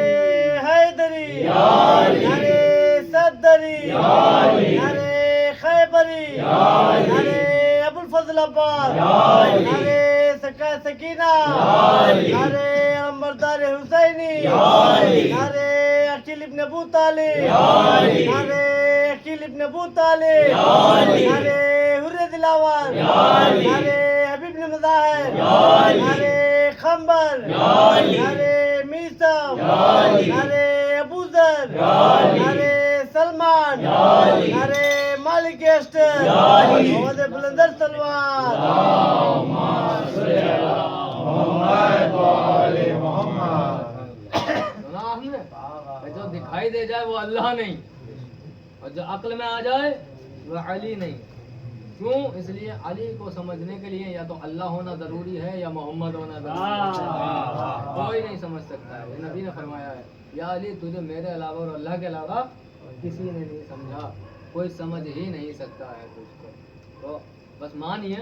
हैदरी, अरे सदरी, अरे खैबरी, अरे अबुल फजल अब्बास, अरे सकीना, अरे अमरदार हुसैनी, अरे अकील इब्न अबू तालिब, अरे अकील इब्न अबू तालिब, अरे हुर्रे दिलावर, अरे हबीब इब्न मज़ाहिर, अरे खंबर, अरे मीसम, अरे अबूजर, अरे सलमान, अरे मालिक अश्तर, मोहम्मद बुलंदर तलवार। सुना हमने? जो दिखाई दे जाए वो अल्लाह नहीं, और जो अक्ल में आ जाए वो अली नहीं। क्यों? इसलिए अली को समझने के लिए या तो अल्लाह होना जरूरी है या मोहम्मद होना जरूरी है, कोई नहीं समझ सकता है। नबी ने फरमाया है या अली तुझे मेरे अलावा और अल्लाह के अलावा किसी ने नहीं समझा, कोई समझ ही नहीं सकता है तुझको। तो बस मानिए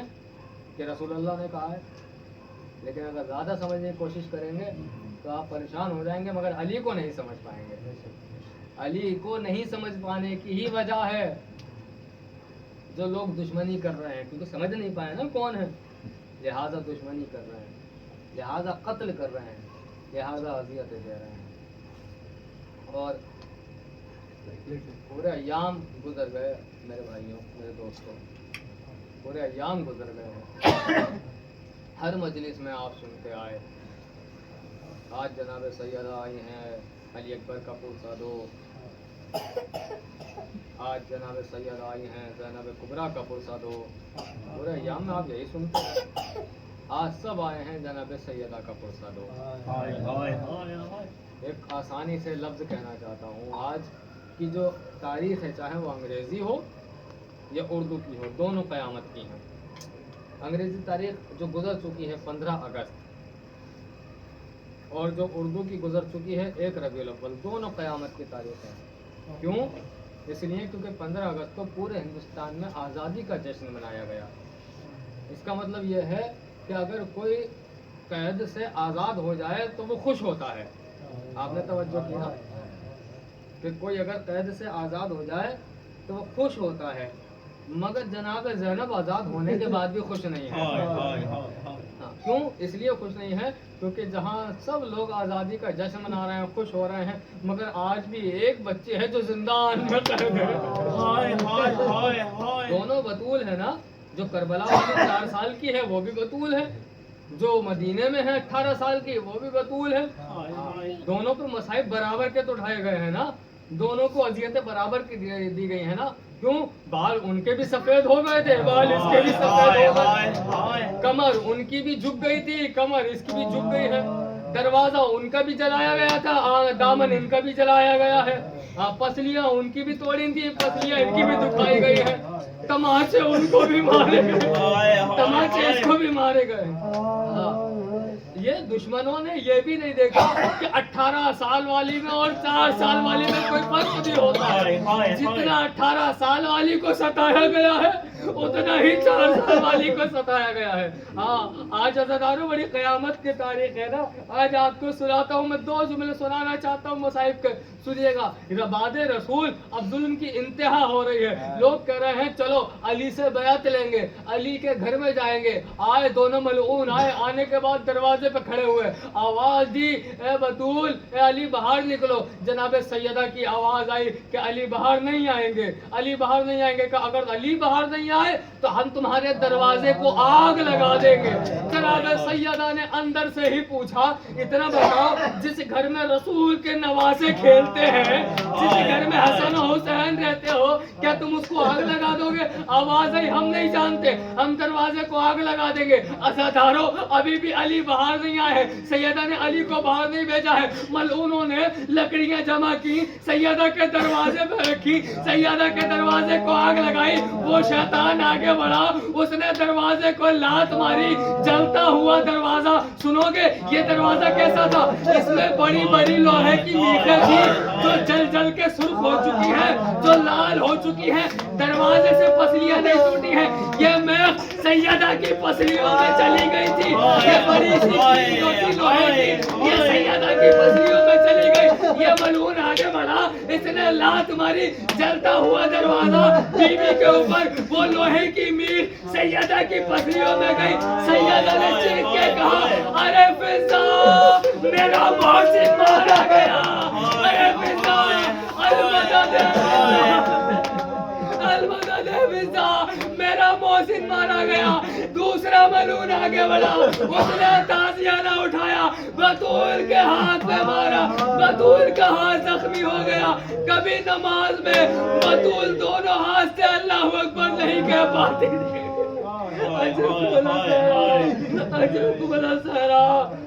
कि रसूलुल्लाह ने कहा है, लेकिन अगर ज़्यादा समझने की कोशिश करेंगे तो आप परेशान हो जाएंगे, मगर अली को नहीं समझ पाएंगे। अली को नहीं समझ पाने की ही वजह है जो लोग दुश्मनी कर रहे हैं, क्योंकि समझ नहीं पाए ना कौन है, लिहाजा दुश्मनी कर रहे हैं, लिहाजा कत्ल कर रहे हैं, लिहाजा अजियतें दे रहे हैं। और पूरे अयाम गुजर गए मेरे भाइयों, मेरे दोस्तों, पूरे अयाम गुजर गए हैं। हर मजलिस में आप सुनते आए, आज जनाब सैयदा आई हैं अली अकबर का पुरसा दो, आज जनाब सैयदा आई हैं ज़ैनब कुबरा का पुरसा दो। पूरे अयाम में आप यही सुनते हैं। आज सब आए हैं जनाब सैयदा का पुरसा दो। एक आसानी से लफ्ज़ कहना चाहता हूँ, आज की जो तारीख है, चाहे वो अंग्रेज़ी हो या उर्दू की हो, दोनों क़यामत की हैं। अंग्रेज़ी तारीख जो गुज़र चुकी है 15 अगस्त, और जो उर्दू की गुज़र चुकी है 1 रबीउल अव्वल, दोनों क़यामत की तारीख है। क्यों? इसलिए क्योंकि 15 अगस्त को पूरे हिंदुस्तान में आज़ादी का जश्न मनाया गया। इसका मतलब यह है कि अगर कोई कैद से आज़ाद हो जाए तो वो खुश होता है। आपने तवज्जो की ना कि कोई अगर कैद से आज़ाद हो जाए तो वो खुश होता है, मगर जनाब ज़ैनब आज़ाद होने के बाद भी खुश नहीं है। हाँ, क्यों? इसलिए खुश नहीं है क्योंकि जहाँ सब लोग आज़ादी का जश्न मना रहे हैं, खुश हो रहे हैं, मगर आज भी एक बच्चे है जो जिंदान में कैद है। दोनों बतूल है ना, जो करबला वाली 4 साल की है वो भी बतूल है, जो मदीने में है 18 साल की वो भी बतूल है। दोनों पे मसाइब बराबर के तो उठाए गए हैं ना, दोनों को अजियतें बराबर की दी गई है ना। क्यों? बाल उनके भी सफेद हो गए थे, बाल इसके भी सफेद हो गए, कमर उनकी भी झुक गई थी, कमर इसकी भी झुक गई है, दरवाजा उनका भी जलाया गया था, दामन इनका भी जलाया गया है, पसलियां उनकी भी तोड़ी थी, पसलियां इनकी भी दुखाई गई है, तमाचे उनको भी मारे गए, तमाचे इसको भी मारे गए। ये दुश्मनों ने ये भी नहीं देखा कि 18 साल वाली में और 4 साल वाली में कोई फर्क नहीं होता है। जितना 18 साल वाली को सताया गया है उतना ही 4 साल वाली को सताया गया है। हाँ, आज अज़ादारों बड़ी क़यामत की तारीख है ना। आज आपको सुनाता हूँ, मैं 2 जुमले सुनाना चाहता हूँ मसाइब के, सुनिएगा। रबाद रसूल अब जुल्म की इंतहा हो रही है। लोग कह रहे हैं चलो अली से बैत लेंगे, अली के घर में जाएंगे। आए दोनों मलऊन आए, आने के बाद दरवाजे पे खड़े हुए, आवाज दी, ए बतूल, ए अली बाहर निकलो। जनाब सैयदा की आवाज आई कि अली बाहर नहीं आएंगे, अली बाहर नहीं आएंगे। कि अगर अली बाहर नहीं आए तो हम तुम्हारे दरवाजे को आग लगा देंगे। जनाब सैयदा ने अंदर से ही पूछा, इतना बताओ, जिस घर में रसूल के नवासे खेलते हैं, जिस घर में हसन हुसैन रहते हो, क्या तुम उसको आग लगा दोगे? आवाज आई, हम नहीं जानते, हम दरवाजे को आग लगा देंगे। अज़ादारों, अभी भी अली बाहर नहीं आए हैं, सैयदा ने अली को बाहर नहीं भेजा है। मलऊनों ने लकड़ियां जमा की, सैयदा के दरवाजे पे रखी, सैयदा के दरवाजे को आग लगाई। वो शैतान आगे बढ़ा, उसने दरवाजे को लात मारी, जलता हुआ दरवाजा। सुनोगे ये दरवाजा कैसा था? इसमें बड़ी बड़ी लोहे की मीखें थी जो जल जल के सुर्ख हो चुकी है, जो लाल हो चुकी है। दरवाजे से पसलियां नहीं टूटी है, ये मेख सैयदा की पसलियों में चली गई थी। ये बड़ी सी लोहे की, ये सैयदा की पसलियों में चली गई। ये मलून आगे बढ़ा, इसने लात मारी, जलता हुआ दरवाजा बीवी के ऊपर, वो लोहे की मीख सैयदा की पसलियों में गई। सैयदा ने चीख के कहा, अरे फिजा, मेरा मोहसिन मारा गया। अरे फिजा, अलविदा दे, अलविदा दे फिजा, मेरा मोहसिन मारा गया। दूसरा मलून आगे बढ़ा, उसने ताजियाना उठाया, बतूल के हाथ में मारा, बतूल का हाथ जख्मी हो गया। कभी नमाज में बतूल दोनों हाथ से अल्लाहु अकबर नहीं कह पाती थी।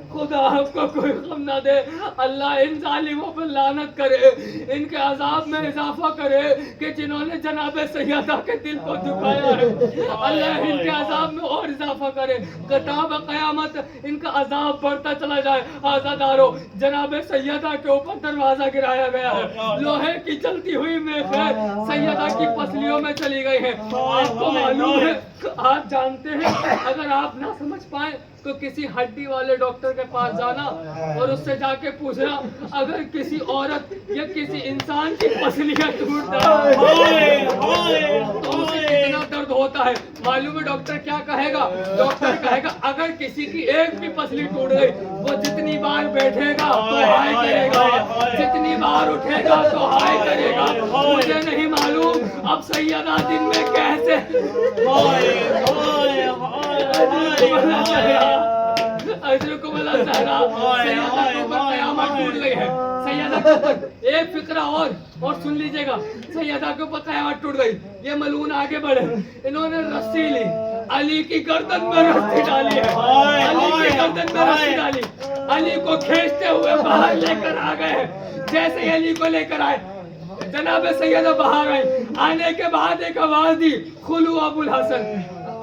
खुदा आपको कोई गम ना दे, अल्लाह इन जालिमों पर लानत करे, इनके अजाब में इजाफा करे कि जिन्होंने जनाब सैयदा के दिल को दुखाया है। अल्लाह इनके अजाब में और इजाफा करे, किताब क़यामत इनका अजाब बढ़ता चला जाए। आज़ादारों, जनाब सैयदा के ऊपर दरवाजा गिराया गया है, लोहे की जलती हुई मेखें सैयदा की पसलियों में चली गई है। आपको मालूम है, आप जानते हैं, अगर आप ना समझ पाए तो किसी हड्डी वाले डॉक्टर के पास जाना और उससे जाके पूछना, अगर किसी औरत या किसी इंसान की पसलियां टूट जाए तो उसे कितना दर्द होता है। मालूम है डॉक्टर क्या कहेगा? डॉक्टर कहेगा, अगर किसी की एक भी पसली टूट गई, वो जितनी बार बैठेगा तो हाय करेगा, जितनी बार उठेगा तो हाय करेगा। मुझे नहीं मालूम अब सैयदा दिन में कैसे टूट गई है। सैयदा के ऊपर एक फिक्रा और सुन लीजिएगा, सैयदा के ऊपर कयामत टूट गई। ये मलून आगे बढ़े, इन्होंने रस्सी ली, अली की गर्दन में रस्सी डाली है, अली की गर्दन में रस्सी डाली, अली को खींचते हुए बाहर लेकर आ गए। जैसे ही अली को लेकर आए, जनाब सैयदा बाहर आई, आने के बाद एक आवाज दी, खुलू अबुल हसन,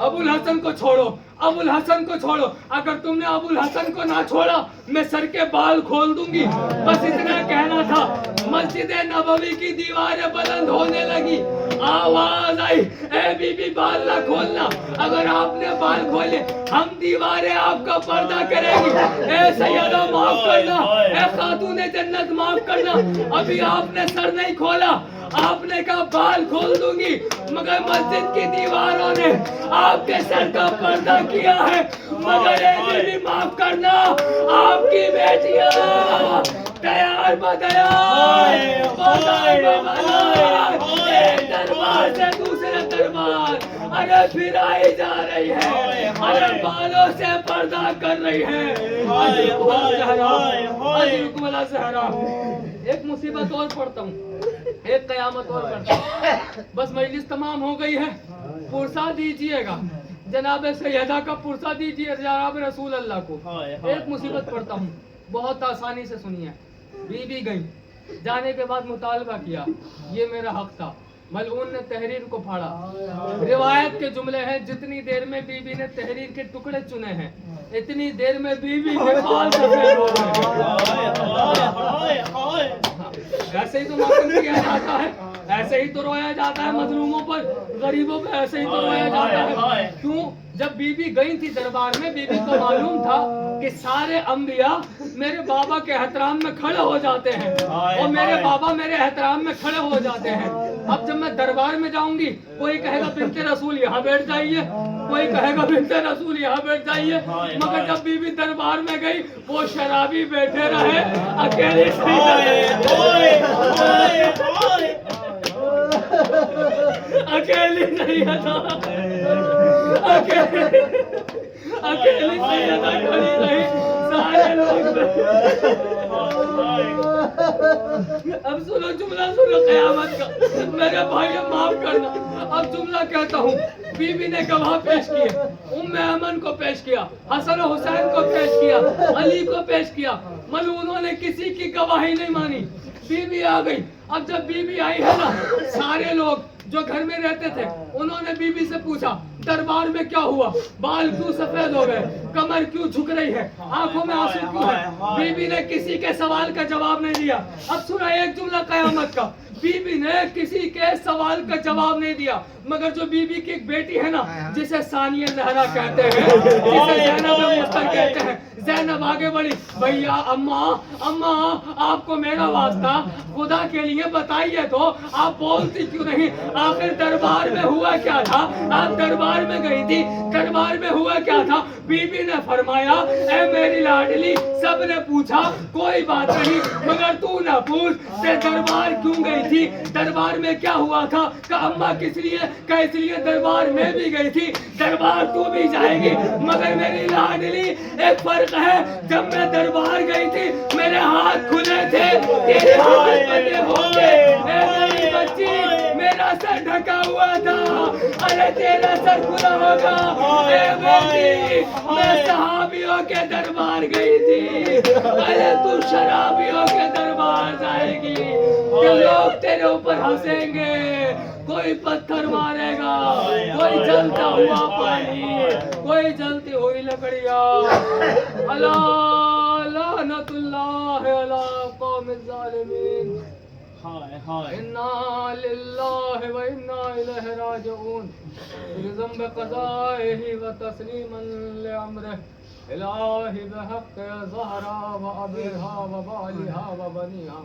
अबुल हसन को छोड़ो, अबुल हसन को छोड़ो। अगर तुमने अबुल हसन को ना छोड़ा मैं सर के बाल खोल दूंगी। बस इतना कहना था। मस्जिद नबवी की दीवारें बुलंद होने लगी, आवाज आई, ए बीबी बाल ना खोलना, अगर आपने बाल खोले हम दीवारें आपका पर्दा करेंगी। ए सैयदा माफ करना, ए खातूने जन्नत माफ करना, अभी आपने सर नहीं खोला, आपने कहा बाल खोल दूंगी, मगर मस्जिद की दीवारों ने आपके सर का पर्दा किया है। मगर ये भी माफ करना, आपकी बेटियां तैयार बतैयार दरबार से दूसरे दरबार अरे फिर आई जा रही है, अरे बालों से पर्दा कर रही है। एक मुसीबत और पढ़ता हूँ, एक कयामत और पढ़ता हूँ। बस मजलिस तमाम हो गई है, पुरसा दीजिएगा जनाब सैयदा का, पुरसा दीजिए जनाब रसूल अल्लाह को। एक मुसीबत पढ़ता हूँ, बहुत आसानी से सुनिए। बीबी गई, जाने के बाद मुतालबा किया, ये मेरा हक था। मलऊन ने तहरीर को फाड़ा। रिवायत के जुमले हैं, जितनी देर में बीबी ने तहरीर के टुकड़े चुने हैं, इतनी देर में बीबी के बाल सफेद हो गए। ऐसे ही तो मातम किया जाता है, ऐसे ही तो रोया जाता है मजलूमों पर, गरीबों पर ऐसे ही तो रोया जाता है। क्यों? जब बीबी गई थी दरबार में, बीबी को मालूम था कि सारे अंबिया मेरे बाबा के एहतराम में खड़े हो जाते हैं और मेरे बाबा मेरे एहतराम में खड़े हो जाते हैं। अब जब मैं दरबार में जाऊंगी, कोई कहेगा बिन्ते रसूल यहाँ बैठ जाइए, कोई कहेगा बिन्ते रसूल यहाँ बैठ जाइए। मगर जब बीबी दरबार में गई, वो शराबी बैठे रहे, अकेले अकेली सैयदा, अकेली सैयदा खड़ी रही, सारे लोग। अब सुनो जुमला, सुनो कयामत का। मेरे भाई माफ करना, अब जुमला कहता हूँ। बीबी ने गवाह पेश किए, उम्मे अमन को पेश किया, हसन और हुसैन को पेश किया, अली को पेश किया, मलूनों ने किसी की गवाही नहीं मानी। बीबी आ गई। अब जब बीबी आई है ना, सारे लोग जो घर में रहते थे उन्होंने बीबी से पूछा, दरबार में क्या हुआ, बाल क्यों सफेद हो गए, कमर क्यों झुक रही है, आंखों में आंसू क्यों है? बीबी ने किसी के सवाल का जवाब नहीं दिया। अब सुना एक जुमला कयामत का, बीबी ने किसी के सवाल का जवाब नहीं दिया। मगर जो बीबी की एक बेटी है ना, जिसे सानिया ज़हरा कहते हैं, जिसे ज़ैनब मुस्तर कहते हैं, ज़ैनब आगे बढ़ी, भैया अम्मा अम्मा आपको मेरा वास्ता, खुदा के लिए बताइए तो, आप बोलती क्यों नहीं? आखिर दरबार में हुआ क्या था? आप दरबार में गई थी, दरबार में हुआ क्या था? बीबी ने फरमाया, ए मेरी लाडली, सबने पूछा कोई बात नहीं, मगर तू ना पूछ, ते दरबार क्यों गई थी, दरबार में क्या हुआ था? का अम्मा किस लिए? का इसलिए दरबार में भी गई थी, दरबार तू भी जाएगी। मगर मेरी लाडली, एक फर्क है, जब मैं दरबार गई थी मेरे हाथ खुले थे, तेरे हाथ बंधे होंगे। मेरी बच्ची, मेरा सर ढका हुआ था, अरे तेरा सर खुला होगा। मैं सहाबियों के दरबार गई थी, अरे तू शराबियों के दरबार जाएगी। लोग तेरे ऊपर हंसेंगे, कोई पत्थर मारेगा, कोई जलता हुआ पानी, कोई जलती हुई लकड़ियाँ। अला लानतुल्लाह अला कौमिज़ ज़ालिमीन। इन्ना लिल्लाहि व इन्ना इलैहि राजिऊन। बिज़ंब क़ज़ाइहि व तस्लीमन लिअम्रिहि इलाही बिहक़्क़ ज़हरा व अबीहा व बालिहा व बनीहा।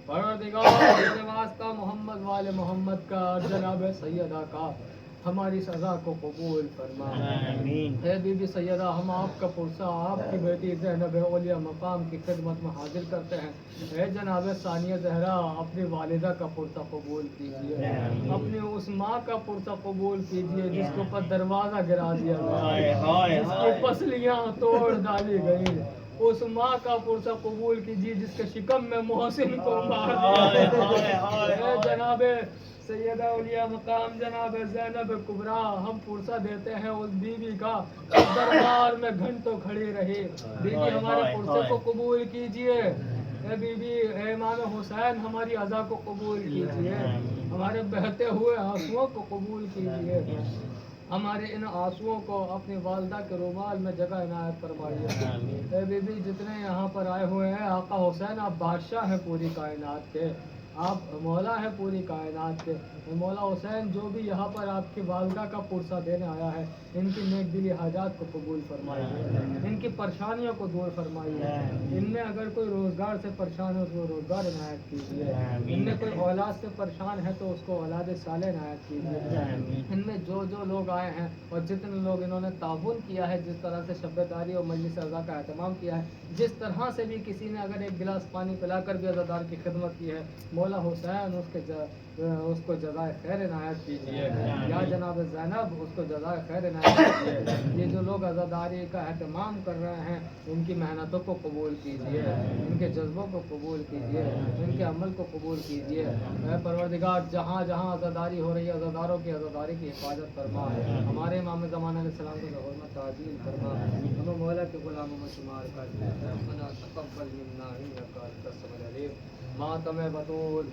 परवरदिगार तेरे वास्ता मोहम्मद वाले मोहम्मद का, जनाब सैयदा का, हमारी सजा को कबूल फरमा। आमीन। है बीबी सैयदा, हम आपका पुरसा, आपकी बेटी ज़ैनब औलिया मकाम की खिदमत में हाजिर करते हैं। है जनाब सानिया ज़हरा, अपनी वालिदा का पुरसा कबूल कीजिए, अपनी उस माँ का पुरसा कबूल कीजिए जिसके ऊपर दरवाज़ा गिरा दिया गया, जिसकी पसलियाँ तोड़ डाली गई, उस माँ का पुरसा कबूल कीजिए जिसके शिकम में मोहसिन को मार दिया। जनाब सैयदा औलिया मकाम जनाब ज़ैनब कुबरा, हम पुरसा देते हैं उस बीवी का जिस दरबार में घंटों खड़ी रही। बीवी हमारे पुरसे को कबूल कीजिए। ए बीबी, ए इमाम हुसैन हमारी अज़ा को कबूल कीजिए, हमारे बहते हुए आंसुओं को कबूल कीजिए, हमारे इन आंसुओं को अपनी वालदा के रुमाल में जगह इनायत फरमाइए। ए बीबी, जितने यहाँ पर आए हुए हैं, आका हुसैन आप बादशाह हैं पूरी कायनात के, आप मौला हैं पूरी कायनात के। मौला हुसैन जो भी यहाँ पर आपकी वालदा का पुरसा देने आया है, इनकी नेक दिली हाजात को कबूल फरमाइए, इनकी परेशानियों को दूर फरमाइए। इनमें अगर कोई रोज़गार से परेशान है उसको रोज़गार इनायत कीजिए, इनमें कोई औलाद से परेशान है तो उसको औलाद साले इनायत कीजिए। इनमें जो जो लोग आए हैं और जितने लोग इन्होंने ताबुन किया है, जिस तरह से शब्बदारी और मजलिस अज़ा का एहतमाम किया है, जिस तरह से भी किसी ने अगर एक गिलास पानी पिलाकर भी अज़ादार की खिदमत की है, मौला हुसैन उसको जज़ाए खैर इनायत कीजिए। या जनाब ज़ैनब उसको जज़ाए खैर इनायत कीजिए। ये जो लोग अज़ादारी का एहतमाम कर रहे हैं, इनकी मेहनतों को कबूल कीजिए, इनके जज्बों को कबूल कीजिए, इनके अमल को कबूल कीजिए। ऐ परवरदिगार, जहाँ जहाँ अज़ादारी हो रही है, अज़ादारों की अज़ादारी की हिफाजत फरमा, हमारे इमाम ज़माना अलैहिस्सलाम को हुर्मत ताज़ील फरमा, हमें मौला के गुलामों में शुमार कर दे। रब्बना तक़ब्बल मिन्ना इन्नका अंतस समीउल अलीम। मातम बतूल